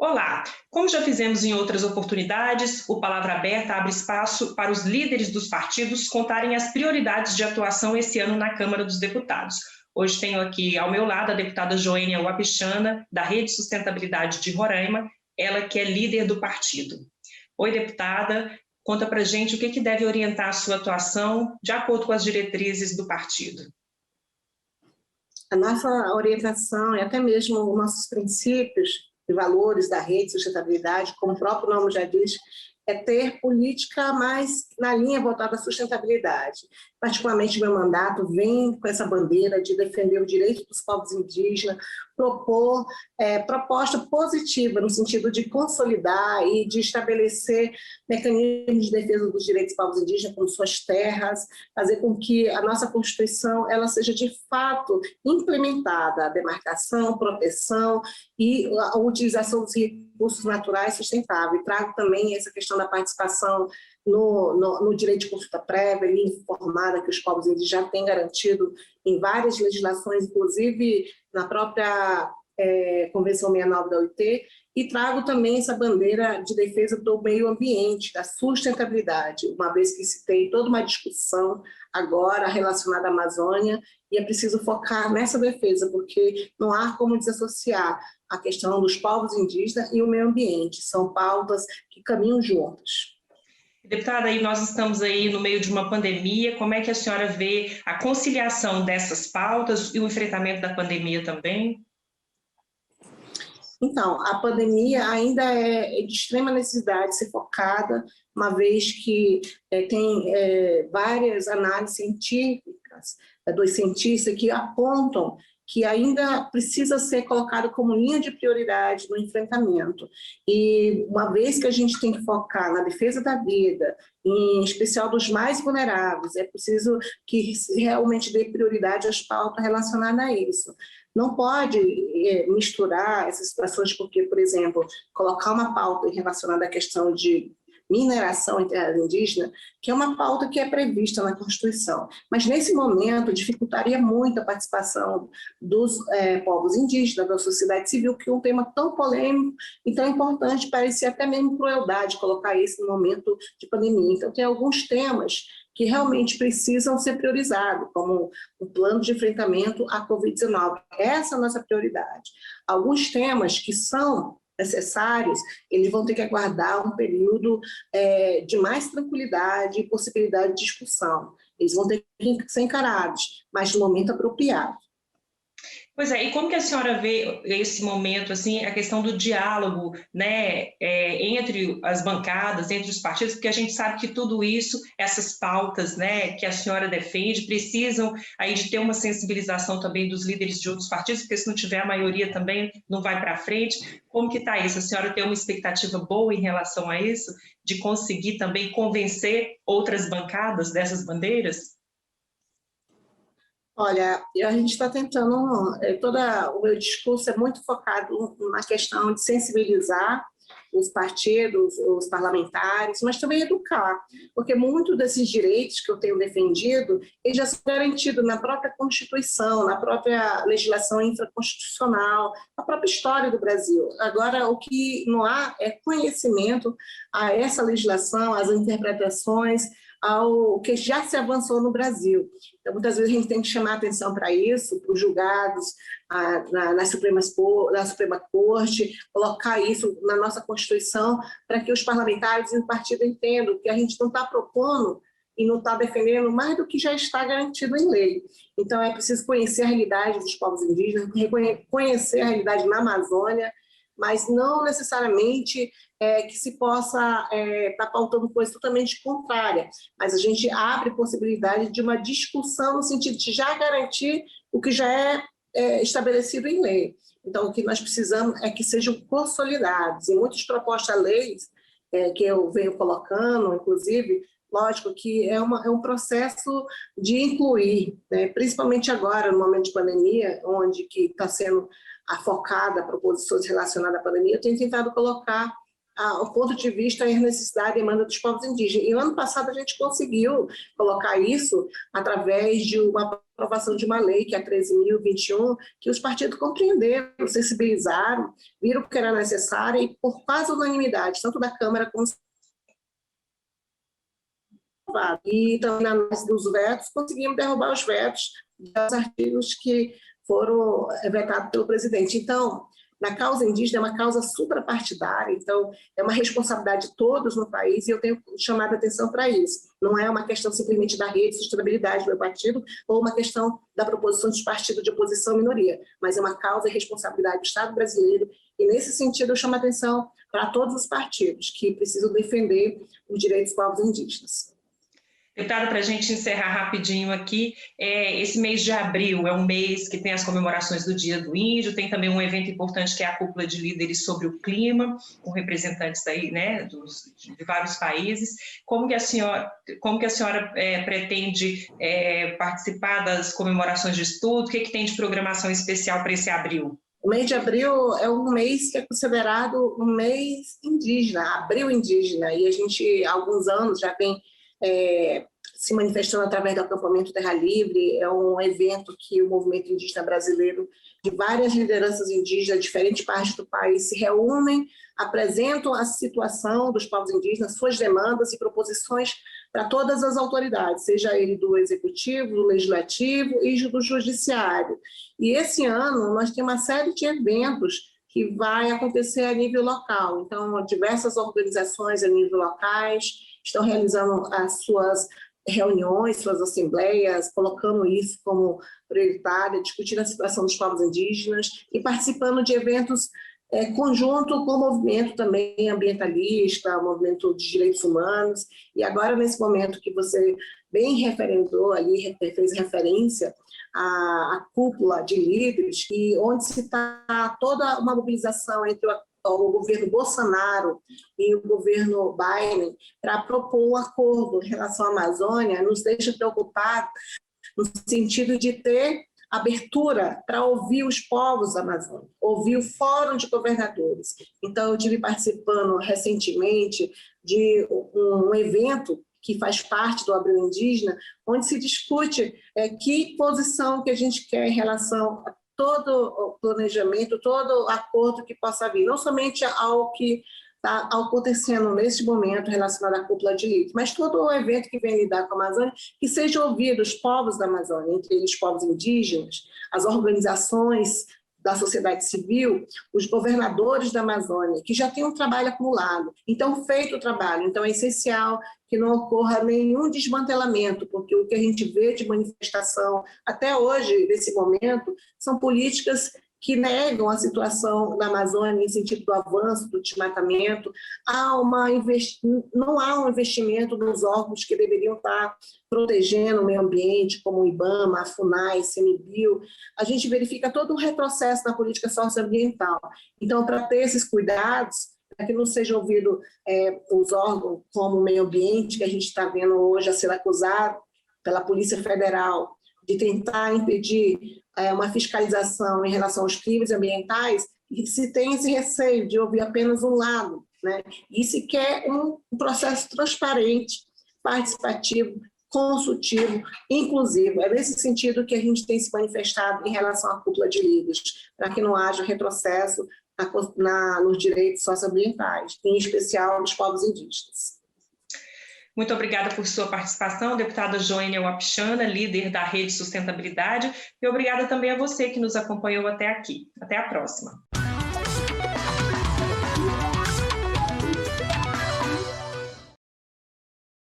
Olá! Como já fizemos em outras oportunidades, o Palavra Aberta abre espaço para os líderes dos partidos contarem as prioridades de atuação esse ano na Câmara dos Deputados. Hoje tenho aqui ao meu lado a deputada Joênia Wapichana, da Rede Sustentabilidade de Roraima, ela que é líder do partido. Oi, deputada, conta pra gente o que deve orientar a sua atuação de acordo com as diretrizes do partido. A nossa orientação e até mesmo os nossos princípios e valores da rede de sustentabilidade, como o próprio nome já diz, é ter política mais na linha voltada à sustentabilidade. Particularmente, meu mandato vem com essa bandeira de defender o direito dos povos indígenas, propor proposta positiva no sentido de consolidar e de estabelecer mecanismos de defesa dos direitos dos povos indígenas, como suas terras, fazer com que a nossa Constituição ela seja de fato implementada, a demarcação, proteção e a utilização dos recursos naturais sustentáveis. Trago também essa questão da participação no direito de consulta prévia e informada que os povos indígenas já têm garantido em várias legislações, inclusive na própria Convenção 69 da OIT, e trago também essa bandeira de defesa do meio ambiente, da sustentabilidade, uma vez que se tem toda uma discussão agora relacionada à Amazônia, e é preciso focar nessa defesa, porque não há como desassociar a questão dos povos indígenas e o meio ambiente, são pautas que caminham juntas. Deputada, aí nós estamos aí no meio de uma pandemia, como é que a senhora vê a conciliação dessas pautas e o enfrentamento da pandemia também? Então, a pandemia ainda é de extrema necessidade de ser focada, uma vez que tem várias análises científicas dos cientistas que apontam que ainda precisa ser colocado como linha de prioridade no enfrentamento. E uma vez que a gente tem que focar na defesa da vida, em especial dos mais vulneráveis, é preciso que realmente dê prioridade às pautas relacionadas a isso. Não pode misturar essas situações, porque, por exemplo, colocar uma pauta relacionada à questão de mineração em terras indígenas, que é uma pauta que é prevista na Constituição. Mas, nesse momento, dificultaria muito a participação dos povos indígenas, da sociedade civil, que é um tema tão polêmico e tão importante, parecia até mesmo crueldade colocar isso no momento de pandemia. Então, tem alguns temas que realmente precisam ser priorizados, como o plano de enfrentamento à Covid-19. Essa é a nossa prioridade. Alguns temas que são necessários, eles vão ter que aguardar um período de mais tranquilidade e possibilidade de discussão. Eles vão ter que ser encarados, mas no momento apropriado. Pois é, e como que a senhora vê esse momento, assim, a questão do diálogo, né, entre as bancadas, entre os partidos, porque a gente sabe que tudo isso, essas pautas, né, que a senhora defende, precisam aí de ter uma sensibilização também dos líderes de outros partidos, porque se não tiver a maioria também não vai para frente. Como que está isso? A senhora tem uma expectativa boa em relação a isso, de conseguir também convencer outras bancadas dessas bandeiras? Olha, a gente está tentando, o meu discurso é muito focado na questão de sensibilizar os partidos, os parlamentares, mas também educar, porque muitos desses direitos que eu tenho defendido, eles já são garantidos na própria Constituição, na própria legislação infraconstitucional, na própria história do Brasil. Agora, o que não há é conhecimento a essa legislação, às interpretações, ao que já se avançou no Brasil. Então, muitas vezes a gente tem que chamar atenção para isso, para os julgados na Suprema Corte, colocar isso na nossa Constituição, para que os parlamentares e o partido entendam que a gente não está propondo e não está defendendo mais do que já está garantido em lei. Então, é preciso conhecer a realidade dos povos indígenas, conhecer a realidade na Amazônia, mas não necessariamente que se possa estar pautando coisa totalmente contrária, mas a gente abre possibilidade de uma discussão no sentido de já garantir o que já é estabelecido em lei. Então, o que nós precisamos é que sejam consolidados, e muitas propostas-leis que eu venho colocando, inclusive, lógico que é um processo de incluir, né, principalmente agora, no momento de pandemia, onde que está sendo focada proposições relacionadas à pandemia, eu tenho tentado colocar o ponto de vista e a necessidade e demanda dos povos indígenas. E no ano passado a gente conseguiu colocar isso através de uma aprovação de uma lei, que é a 13.021, que os partidos compreenderam, sensibilizaram, viram que era necessário e, por quase unanimidade, tanto da Câmara como e também na análise dos vetos, conseguimos derrubar os vetos dos artigos que foram vetados pelo presidente. Então, na causa indígena é uma causa suprapartidária, então é uma responsabilidade de todos no país e eu tenho chamado a atenção para isso. Não é uma questão simplesmente da rede de sustentabilidade do meu partido ou uma questão da proposição dos partidos de oposição à minoria, mas é uma causa e responsabilidade do Estado brasileiro e, nesse sentido, eu chamo a atenção para todos os partidos que precisam defender os direitos dos povos indígenas. Deputada, para a gente encerrar rapidinho aqui, esse mês de abril é um mês que tem as comemorações do Dia do Índio, tem também um evento importante que é a Cúpula de Líderes sobre o Clima, com representantes aí, né, de vários países. Como que a senhora pretende participar das comemorações de estudo? O que tem de programação especial para esse abril? O mês de abril é um mês que é considerado um mês indígena, abril indígena, e a gente, há alguns anos, já vem se manifestando através do acampamento Terra Livre. É um evento que o movimento indígena brasileiro, de várias lideranças indígenas de diferentes partes do país, se reúnem, apresentam a situação dos povos indígenas, suas demandas e proposições para todas as autoridades, seja ele do executivo, do legislativo e do judiciário. E esse ano nós temos uma série de eventos que vai acontecer a nível local. Então, diversas organizações a nível locais estão realizando as suas reuniões, suas assembleias, colocando isso como prioritário, discutindo a situação dos povos indígenas e participando de eventos conjunto com o movimento também ambientalista, o movimento de direitos humanos. E agora, nesse momento que você bem referendou ali, fez referência à cúpula de líderes, e onde se está toda uma mobilização entre o governo Bolsonaro e o governo Biden para propor um acordo em relação à Amazônia, nos deixa preocupados no sentido de ter abertura para ouvir os povos da Amazônia, ouvir o Fórum de Governadores. Então, eu estive participando recentemente de um evento que faz parte do Abril Indígena, onde se discute que posição que a gente quer em relação a todo o planejamento, todo acordo que possa vir, não somente ao que está acontecendo neste momento relacionado à cúpula de líderes, mas todo o evento que vem lidar com a Amazônia, que seja ouvido os povos da Amazônia, entre eles os povos indígenas, as organizações da sociedade civil, os governadores da Amazônia, que já têm um trabalho acumulado. Então, feito o trabalho, então é essencial que não ocorra nenhum desmantelamento, porque o que a gente vê de manifestação até hoje, nesse momento, são políticas que negam a situação da Amazônia em sentido do avanço, do desmatamento. Não há um investimento nos órgãos que deveriam estar protegendo o meio ambiente, como o IBAMA, a FUNAI, CMBio. A gente verifica todo um retrocesso na política socioambiental. Então, para ter esses cuidados, para que não seja ouvido os órgãos como o meio ambiente, que a gente está vendo hoje a ser acusado pela Polícia Federal de tentar impedir uma fiscalização em relação aos crimes ambientais, e se tem esse receio de ouvir apenas um lado, né? E se quer um processo transparente, participativo, consultivo, inclusivo. É nesse sentido que a gente tem se manifestado em relação à cúpula de líderes, para que não haja retrocesso nos direitos socioambientais, em especial dos povos indígenas. Muito obrigada por sua participação, deputada Joênia Wapichana, líder da Rede Sustentabilidade, e obrigada também a você que nos acompanhou até aqui. Até a próxima.